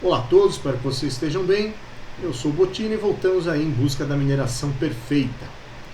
Olá a todos, espero que vocês estejam bem. Eu sou o Bottini e voltamos aí em busca da mineração perfeita.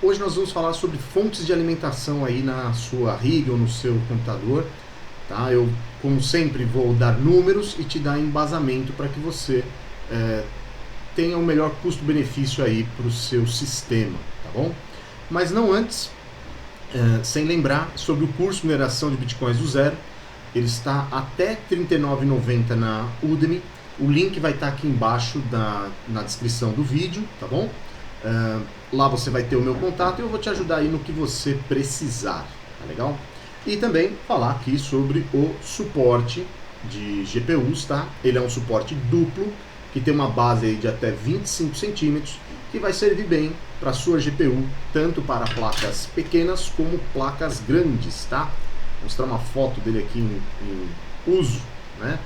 Hoje nós vamos falar sobre fontes de alimentação aí na sua rig ou no seu computador. Tá? Eu, como sempre, vou dar números e te dar embasamento para que você tenha o melhor custo-benefício aí para o seu sistema, tá bom? Mas não antes, sem lembrar sobre o curso Mineração de Bitcoins do Zero. Ele está até R$ 39,90 na Udemy. O link vai estar aqui embaixo na descrição do vídeo, tá bom? Lá você vai ter o meu contato e eu vou te ajudar aí no que você precisar, tá legal? E também falar aqui sobre o suporte de GPUs, tá? Ele é um suporte duplo, que tem uma base aí de até 25 centímetros, que vai servir bem para a sua GPU, tanto para placas pequenas como placas grandes, tá? Vou mostrar uma foto dele aqui em uso, né?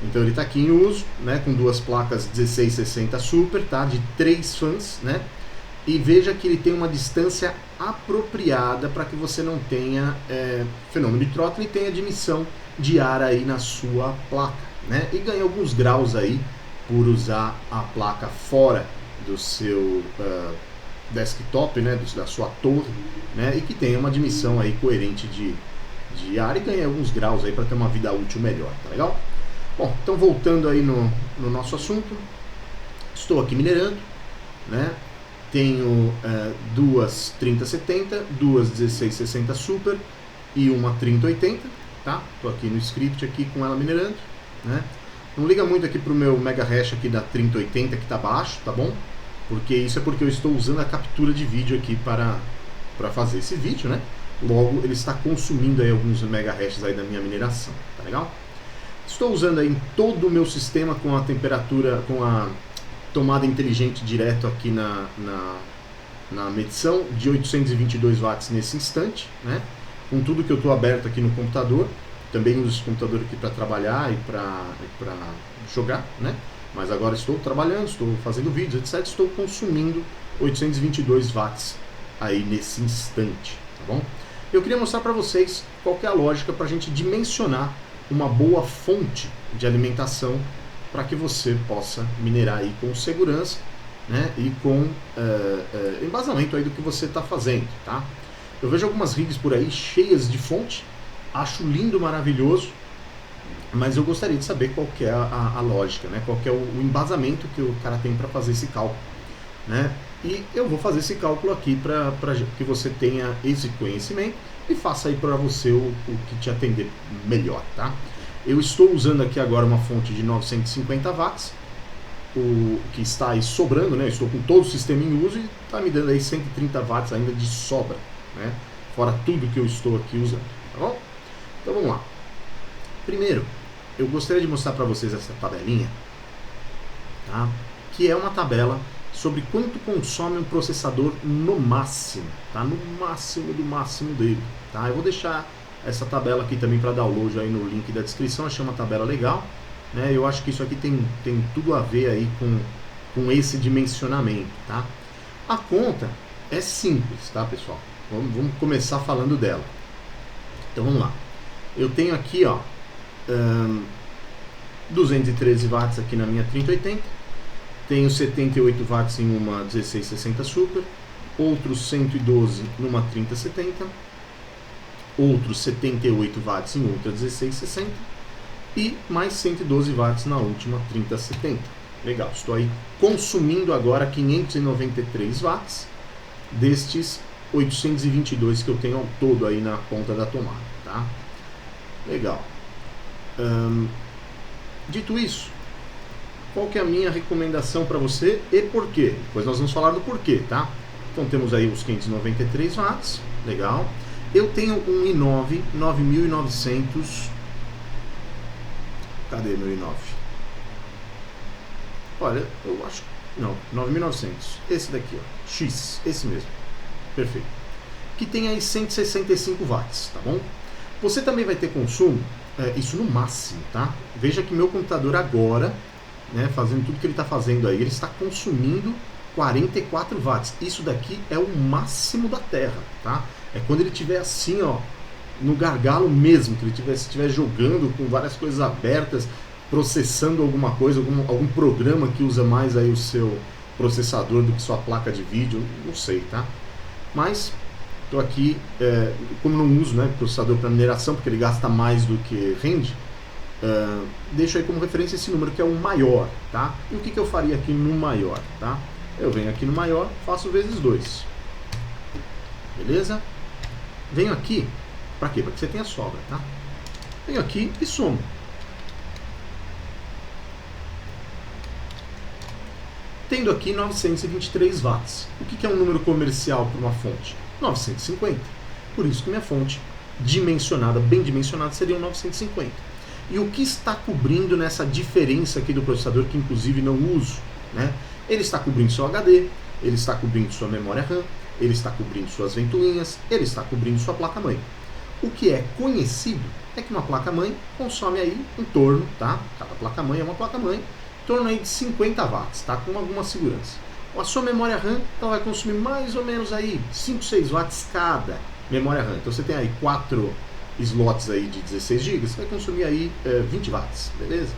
Então ele está aqui em uso, né, com duas placas 1660 Super, tá, de 3 fãs, né, e veja que ele tem uma distância apropriada para que você não tenha fenômeno de throttling e tenha admissão de ar aí na sua placa, né, e ganha alguns graus aí por usar a placa fora do seu desktop, né, da sua torre, né, e que tenha uma admissão aí coerente de ar e ganha alguns graus aí para ter uma vida útil melhor, tá legal? Bom, então voltando aí no nosso assunto, estou aqui minerando, né? Tenho duas 3070, duas 1660 Super e uma 3080, tá? Estou aqui no script aqui com ela minerando, né? Não liga muito aqui para o meu mega hash aqui da 3080 que está baixo, tá bom? Porque isso é porque eu estou usando a captura de vídeo aqui para fazer esse vídeo, né? Logo ele está consumindo aí alguns mega hashes aí da minha mineração, tá legal? Estou usando aí em todo o meu sistema com a temperatura, com a tomada inteligente direto aqui na medição de 822 watts nesse instante, né? Com tudo que eu estou aberto aqui no computador. Também uso esse computador aqui para trabalhar e para jogar, né? Mas agora estou trabalhando, estou fazendo vídeos, etc. Estou consumindo 822 watts aí nesse instante, tá bom? Eu queria mostrar para vocês qual que é a lógica para a gente dimensionar uma boa fonte de alimentação para que você possa minerar aí com segurança, né, e com embasamento aí do que você está fazendo, tá? Eu vejo algumas rigs por aí cheias de fonte, acho lindo, maravilhoso, mas eu gostaria de saber qual que é a lógica, né, qual que é o embasamento que o cara tem para fazer esse cálculo, né? E eu vou fazer esse cálculo aqui para que você tenha esse conhecimento e faça aí para você o que te atender melhor, tá? Eu estou usando aqui agora uma fonte de 950 watts, o que está aí sobrando, né? Eu estou com todo o sistema em uso e está me dando aí 130 watts ainda de sobra, né? Fora tudo que eu estou aqui usando, tá bom? Então vamos lá. Primeiro, eu gostaria de mostrar para vocês essa tabelinha, tá? Que é uma tabela sobre quanto consome um processador no máximo, tá? No máximo do máximo dele, tá? Eu vou deixar essa tabela aqui também para download aí no link da descrição. Achei uma tabela legal, né? Eu acho que isso aqui tem tudo a ver aí com esse dimensionamento, tá? A conta é simples, tá, pessoal? Vamos começar falando dela. Então vamos lá. Eu tenho aqui, ó, 213 watts aqui na minha 3080. Tenho 78 watts em uma 1660 Super, outros 112 numa 3070, outros 78 watts em outra 1660 e mais 112 watts na última 3070. Legal, estou aí consumindo agora 593 watts destes 822 que eu tenho ao todo aí na ponta da tomada, tá? Legal. Dito isso, qual que é a minha recomendação para você e por quê? Depois nós vamos falar do porquê, tá? Então temos aí os 593 watts, legal. Eu tenho um i9 9900. Cadê meu i9? Olha, eu acho, não, 9900. Esse daqui, ó, X, esse mesmo. Perfeito. Que tem aí 165 watts, tá bom? Você também vai ter consumo, isso no máximo, tá? Veja que meu computador agora, né, fazendo tudo que ele está fazendo aí, ele está consumindo 44 watts. Isso daqui é o máximo da Terra, tá? É quando ele estiver assim, ó, no gargalo mesmo, que ele estiver jogando com várias coisas abertas, processando alguma coisa, algum programa que usa mais aí o seu processador do que sua placa de vídeo, não sei, tá? Mas estou aqui, como não uso, né, processador para mineração, porque ele gasta mais do que rende, deixo aí como referência esse número que é o maior, tá? E o que eu faria aqui no maior, tá? Eu venho aqui no maior, faço vezes 2, beleza? Venho aqui, para quê? Para que você tenha sobra, tá? Venho aqui e somo. Tendo aqui 923 watts. O que é um número comercial para uma fonte? 950. Por isso que minha fonte dimensionada, bem dimensionada, seria um 950. E o que está cobrindo nessa diferença aqui do processador, que inclusive não uso, né? Ele está cobrindo seu HD, ele está cobrindo sua memória RAM, ele está cobrindo suas ventoinhas, ele está cobrindo sua placa-mãe. O que é conhecido é que uma placa-mãe consome aí em torno, tá? Cada placa-mãe é uma placa-mãe, em torno aí de 50 watts, tá? Com alguma segurança. A sua memória RAM, ela vai consumir mais ou menos aí 5, 6 watts cada memória RAM. Então você tem aí 4 slots aí de 16 GB, você vai consumir aí 20 watts, beleza?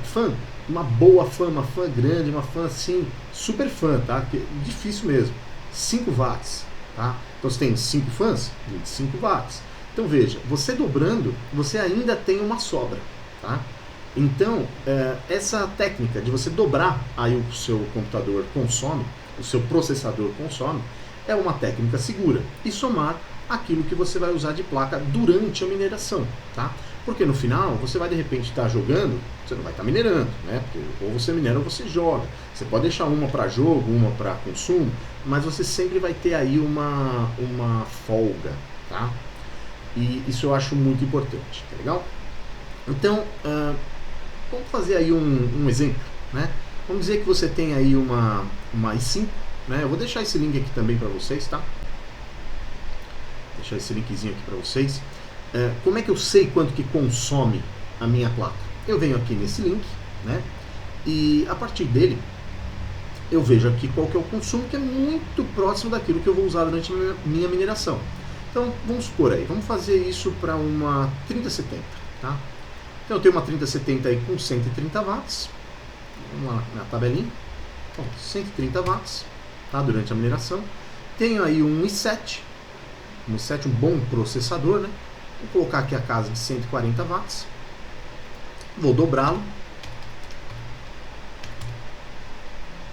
Fã, uma boa fã, uma fã grande, uma fã assim, super fã, tá? Que é difícil mesmo. 5 watts, tá? Então você tem 5 fãs, 25 watts. Então veja, você dobrando, você ainda tem uma sobra, tá? Então, essa técnica de você dobrar aí o seu computador consome, o seu processador consome, é uma técnica segura. E somar aquilo que você vai usar de placa durante a mineração, tá? Porque no final, você vai de repente estar jogando, você não vai estar minerando, né? Porque ou você minera ou você joga. Você pode deixar uma para jogo, uma para consumo, mas você sempre vai ter aí uma folga, tá? E isso eu acho muito importante, tá legal? Então, vamos fazer aí um exemplo, né? Vamos dizer que você tem aí uma i5, né? Eu vou deixar esse link aqui também para vocês, tá? Deixar esse linkzinho aqui para vocês. Como é que eu sei quanto que consome a minha placa? Eu venho aqui nesse link, né? E a partir dele, eu vejo aqui qual que é o consumo, que é muito próximo daquilo que eu vou usar durante a minha mineração. Então, vamos supor aí, vamos fazer isso para uma 3070, tá? Então eu tenho uma 3070 aí com 130 watts, vamos lá na tabelinha, bom, 130 watts, tá, durante a mineração. Tenho aí um i7, um bom processador, né? Vou colocar aqui a casa de 140 watts, vou dobrá-lo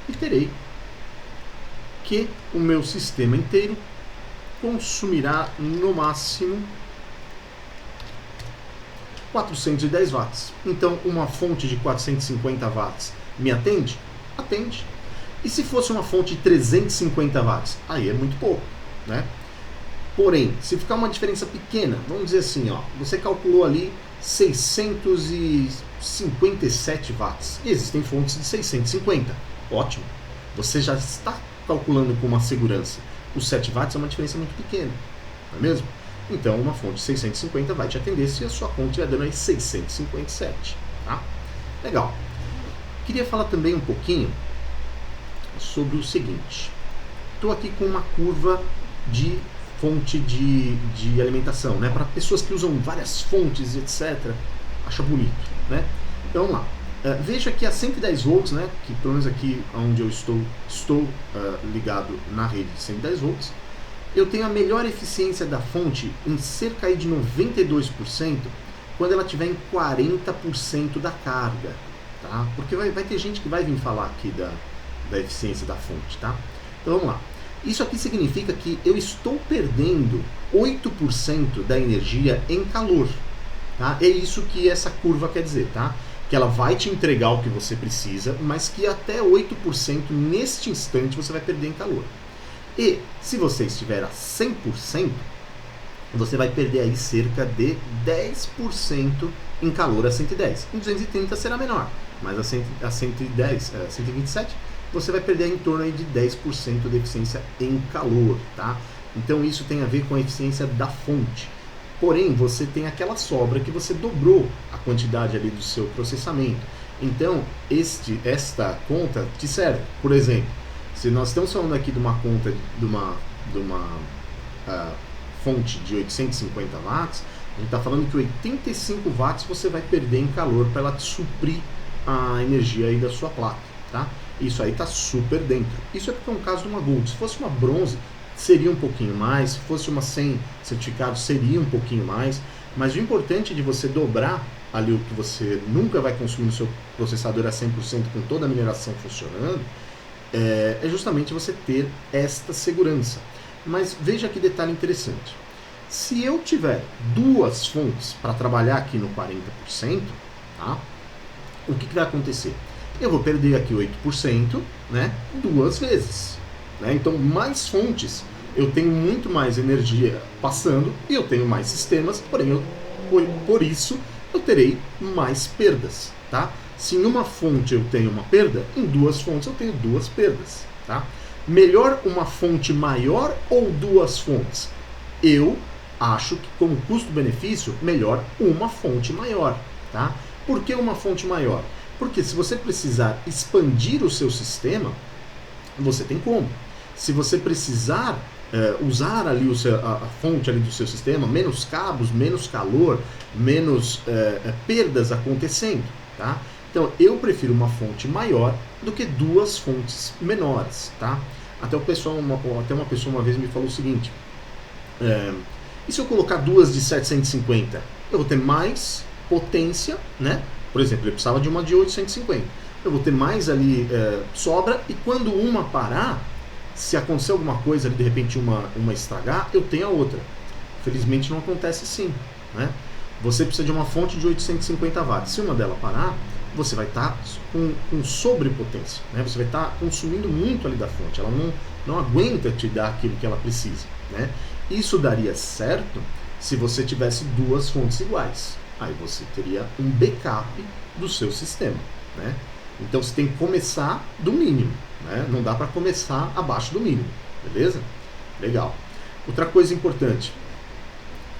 e terei que o meu sistema inteiro consumirá no máximo 410 watts. Então, uma fonte de 450 watts me atende? Atende. E se fosse uma fonte de 350 watts? Aí é muito pouco, né? Porém, se ficar uma diferença pequena, vamos dizer assim, ó, você calculou ali 657 watts. E existem fontes de 650. Ótimo. Você já está calculando com uma segurança. Os 7 watts é uma diferença muito pequena, não é mesmo? Então, uma fonte de 650 vai te atender se a sua fonte estiver dando aí 657, tá? Legal. Queria falar também um pouquinho sobre o seguinte. Estou aqui com uma curva de fonte de alimentação, né? Para pessoas que usam várias fontes, etc. Acha bonito, né? Então, vamos lá. Veja que a 110 volts, né? Que pelo menos aqui onde eu estou ligado na rede de 110 volts, eu tenho a melhor eficiência da fonte em cerca aí de 92% quando ela estiver em 40% da carga, tá? Porque vai ter gente que vai vir falar aqui da eficiência da fonte, tá? Então vamos lá. Isso aqui significa que eu estou perdendo 8% da energia em calor, tá? É isso que essa curva quer dizer, tá? Que ela vai te entregar o que você precisa, mas que até 8% neste instante você vai perder em calor. E se você estiver a 100%, você vai perder aí cerca de 10% em calor a 110. Em 230 será menor, mas a 127 você vai perder em torno aí de 10% de eficiência em calor, tá? Então isso tem a ver com a eficiência da fonte. Porém, você tem aquela sobra que você dobrou a quantidade ali do seu processamento. Então, esta conta te serve. Por exemplo, se nós estamos falando aqui de uma conta de uma fonte de 850 watts, A gente está falando que 85 watts você vai perder em calor para ela te suprir a energia aí da sua placa, tá? Isso aí está super dentro. Isso é porque é um caso de uma Gold. Se fosse uma bronze, seria um pouquinho mais. Se fosse uma sem certificado, seria um pouquinho mais. Mas o importante de você dobrar ali o que você nunca vai consumir no seu processador a 100% com toda a mineração funcionando, é justamente você ter esta segurança. Mas veja que detalhe interessante. Se eu tiver duas fontes para trabalhar aqui no 40%, tá? O que vai acontecer? Eu vou perder aqui 8%, né, duas vezes. Né? Então, mais fontes, eu tenho muito mais energia passando e eu tenho mais sistemas, porém, por isso, eu terei mais perdas. Tá? Se em uma fonte eu tenho uma perda, em duas fontes eu tenho duas perdas. Tá? Melhor uma fonte maior ou duas fontes? Eu acho que, como custo-benefício, melhor uma fonte maior. Tá? Por que uma fonte maior? Porque se você precisar expandir o seu sistema, você tem como. Se você precisar usar ali a fonte ali do seu sistema, menos cabos, menos calor, menos perdas acontecendo. Tá? Então, eu prefiro uma fonte maior do que duas fontes menores. Tá? Até uma pessoa uma vez me falou o seguinte, e se eu colocar duas de 750? Eu vou ter mais potência, né? Por exemplo, eu precisava de uma de 850. Eu vou ter mais ali sobra, e quando uma parar, se acontecer alguma coisa ali, de repente uma estragar, eu tenho a outra. Felizmente não acontece assim, né? Você precisa de uma fonte de 850 watts. Se uma dela parar, você vai estar com sobrepotência, né? Você vai estar consumindo muito ali da fonte. Ela não aguenta te dar aquilo que ela precisa, né? Isso daria certo se você tivesse duas fontes iguais. Aí você teria um backup do seu sistema, né? Então você tem que começar do mínimo, né? Não dá para começar abaixo do mínimo, beleza? Legal. Outra coisa importante,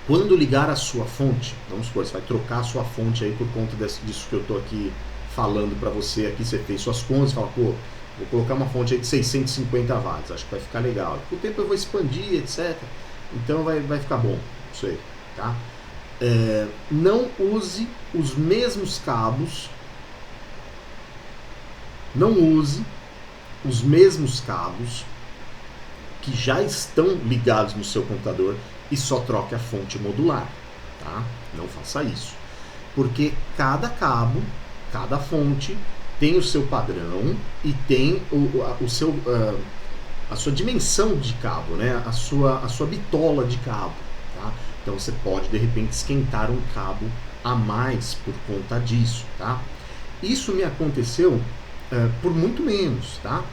quando ligar a sua fonte, vamos supor, você vai trocar a sua fonte aí por conta disso que eu estou aqui falando para você, aqui você fez suas contas, fala, pô, vou colocar uma fonte aí de 650 watts, acho que vai ficar legal. Com o tempo eu vou expandir, etc. Então vai ficar bom isso aí, tá? Não use os mesmos cabos, que já estão ligados no seu computador e só troque a fonte modular, tá? Não faça isso, porque cada cabo, cada fonte tem o seu padrão e tem a sua dimensão de cabo, né? A sua bitola de cabo, tá? Então você pode de repente esquentar um cabo a mais por conta disso, tá? Isso me aconteceu por muito menos, tá?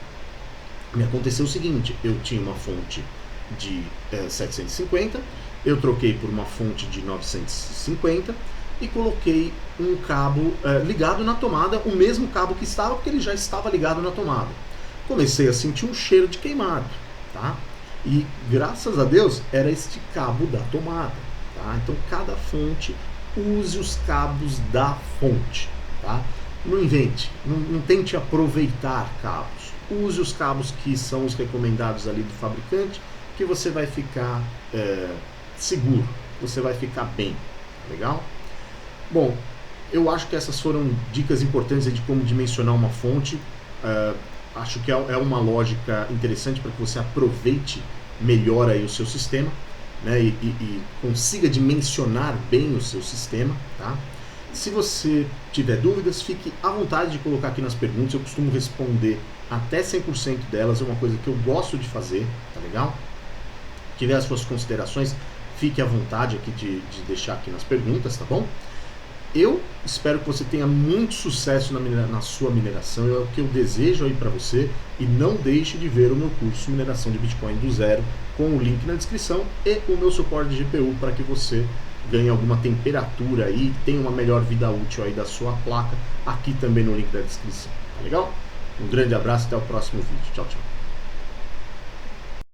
Me aconteceu o seguinte, eu tinha uma fonte de 750, eu troquei por uma fonte de 950 e coloquei um cabo ligado na tomada, o mesmo cabo que estava, porque ele já estava ligado na tomada. Comecei a sentir um cheiro de queimado, tá? E graças a Deus era este cabo da tomada, tá? Então cada fonte, use os cabos da fonte, tá? Não invente, não tente aproveitar cabos. Use os cabos que são os recomendados ali do fabricante, que você vai ficar seguro, você vai ficar bem, legal? Bom, eu acho que essas foram dicas importantes de como dimensionar uma fonte. Acho que é uma lógica interessante para que você aproveite melhor aí o seu sistema, né, e consiga dimensionar bem o seu sistema, tá? Se você tiver dúvidas, fique à vontade de colocar aqui nas perguntas, eu costumo responder até 100% delas, é uma coisa que eu gosto de fazer, tá legal? Se tiver as suas considerações, fique à vontade aqui de deixar aqui nas perguntas, tá bom? Eu espero que você tenha muito sucesso na sua mineração, é o que eu desejo aí para você, e não deixe de ver o meu curso Mineração de Bitcoin do Zero, com o link na descrição, e o meu suporte de GPU para que você ganhe alguma temperatura aí, tenha uma melhor vida útil aí da sua placa, aqui também no link da descrição, tá legal? Um grande abraço, até o próximo vídeo, tchau, tchau.